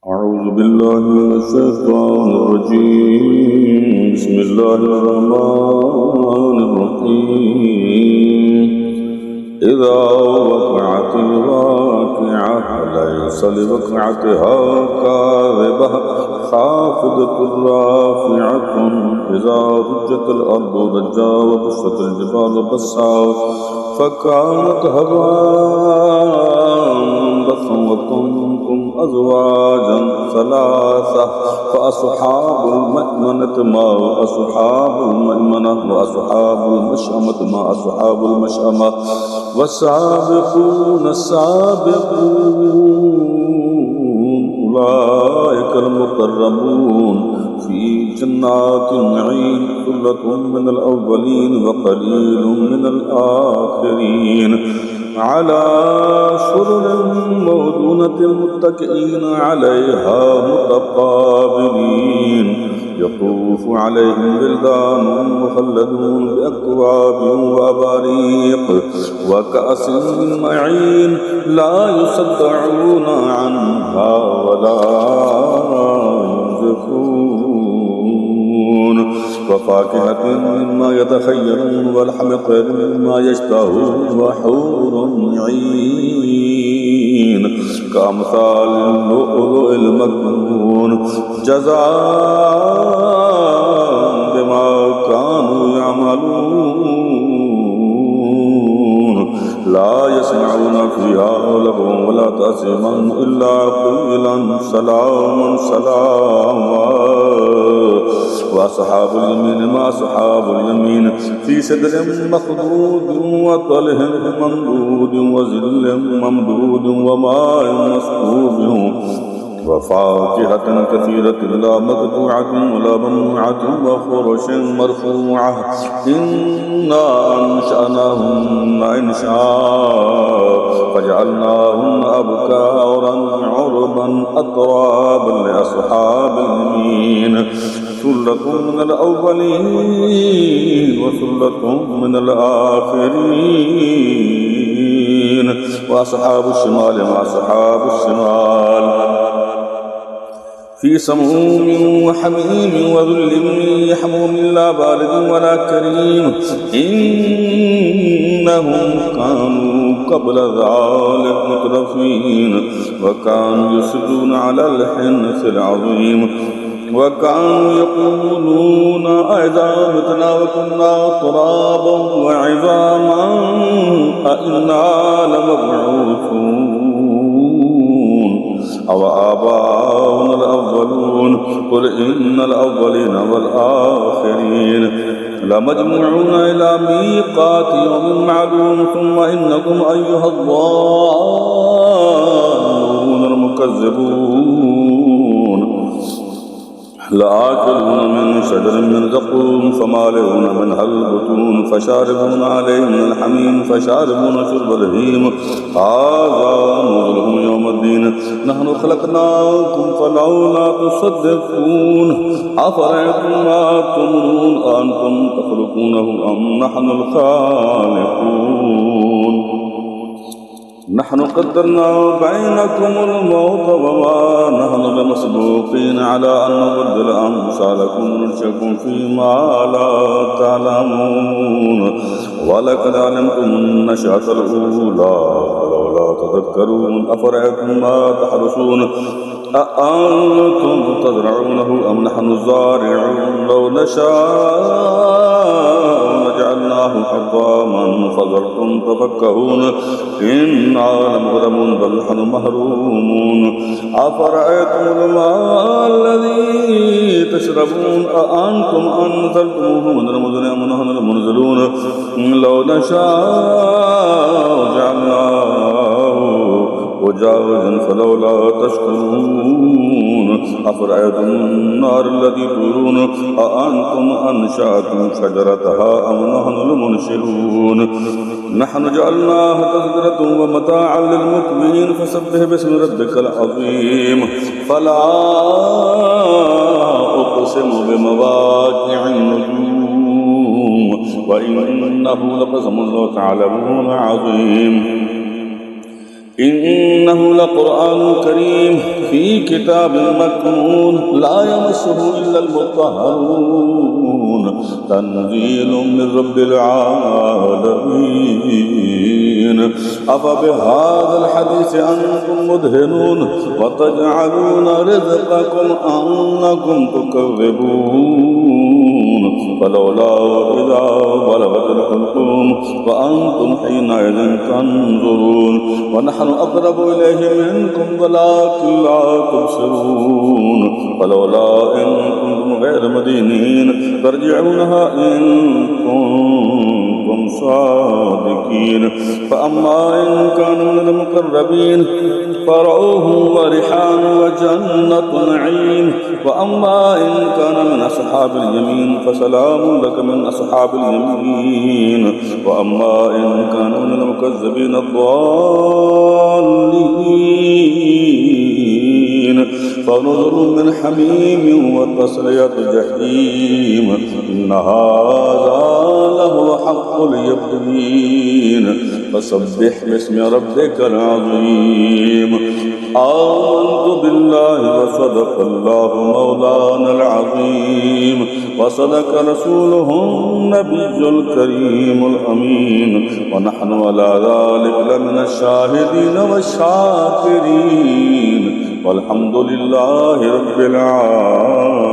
أعوذ بالله من الشيطان الرجيم. بسم الله الرحمن الرحيم. إذا وقعت الواقعة ليس لوقعتها كاذبة خافضة رافعة إذا رجت الأرض رجا وبست الجبال بسا فكانت هباء منبثا وكنتم أزواجا ثلاثة فأصحاب الميمنة ما أصحاب الميمنة وأصحاب المشأمة ما أصحاب المشأمة والسابقون السابقون أولئك المقربون في جنات النعيم ثلة من الأولين وقليل من الآخرين على سرر موضونة متكئين عليها متقابلين يطوف عليهم ولدان مخلدون بأكواب وأباريق وكأس من معين لا يصدعون عنها ولا ينزفون وفاكهة مما يتخيرون ولحم طير مما يشتهون وحور عين كأمثال اللؤلؤ المكنون جزاء بما كانوا يعملون لا يسمعون فيها لغوا ولا تأثيما إلا قيلا سلاما سلاما وأصحاب اليمين ما أصحاب اليمين في سدر مخضود وطلح ممدود وظل ممدود وماء مسكوب وفاكهة كثيرة لا مقطوعة ولا ممنوعة وفرش مرفوعة إنا أنشأناهن إنشاء فجعلناهن أبكارا عربا أترابا لأصحاب اليمين ثلة من الأولين وثلة من الآخرين وأصحاب الشمال مع أصحاب الشمال في سموم وحميم وذل يحموم لا بارد ولا كريم إنهم كانوا قبل ذلك مترفين وكانوا يصرون على الحنث العظيم وكانوا يقولون أئذا متنا وكنا ترابا وعظاما أئنا لمبعوثون أو آباؤنا الأولون قل إن الأولين والآخرين لمجموعون إلى ميقات يوم معلوم ثم إنكم أيها الضالون المكذبون لآكلون من شجر من زقوم فمالئون منها البطون فشاربون عليه من الحميم فشاربون شرب الهيم هذا نزلهم يوم الدين نحن خلقناكم فلولا تصدقون أفرأيتم ما تمنون أأنتم تخلقونه أم نحن الخالقون نحن قدرنا بينكم الموت وما نحن بمسبوقين على أن نبدل أمثالكم وننشئكم فيما لا تعلمون ولقد علمتم النشأة الأولى ولولا تذكرون أفرأيتم ما تحرثون أأنتم تزرعونه أم نحن الزارعون لو نشاء جعلناه حطاما فظلتم تفكهون إنا لمغرمون بل نحن محرومون أفرأيتم الماء الذي تشربون أأنتم أنزلتموه من المزن أم نحن المنزلون لو نشاء جعلناه وجاوزا فلولا تشكرون أفرأيتم النار التي تورون أأنتم أنشأتم شجرتها أم نحن المنشئون نحن جعلناها تذكرة ومتاعا للمقوين فسبح باسم ربك العظيم فلا أقسم بمواقع النجوم وإنه لقسم لو تعلمون عظيم إنه لقرآن كريم في في كتاب مكنون لا يمسه إلا المطهرون تنزيل من رب العالمين أفبهذا الحديث أنتم مدهنون وتجعلون رزقكم أنكم تكذبون فلولا إذا بلغت الحلقوم وأنتم حينئذ تنظرون ونحن أقرب إليه منكم ولكن لا تبصرون فلولا إن كنتم غير مدينين ترجعونها إن كنتم صادقين فأما إن كانوا من المقربين فروح وريحان وجنة نعيم وأما إن كان من أصحاب اليمين فسلام لك من أصحاب اليمين وأما إن كان من المكذبين الضالين فنزل من حميم وتصلية جحيم إن هذا لهو حق اليقين فسبح باسم ربك العظيم آمنت بالله وصدق الله مولانا العظيم وصدق رسوله النبي الكريم الأمين ونحن على ذلك لمن الشاهدين والشاكرين والحمد لله رب العالمين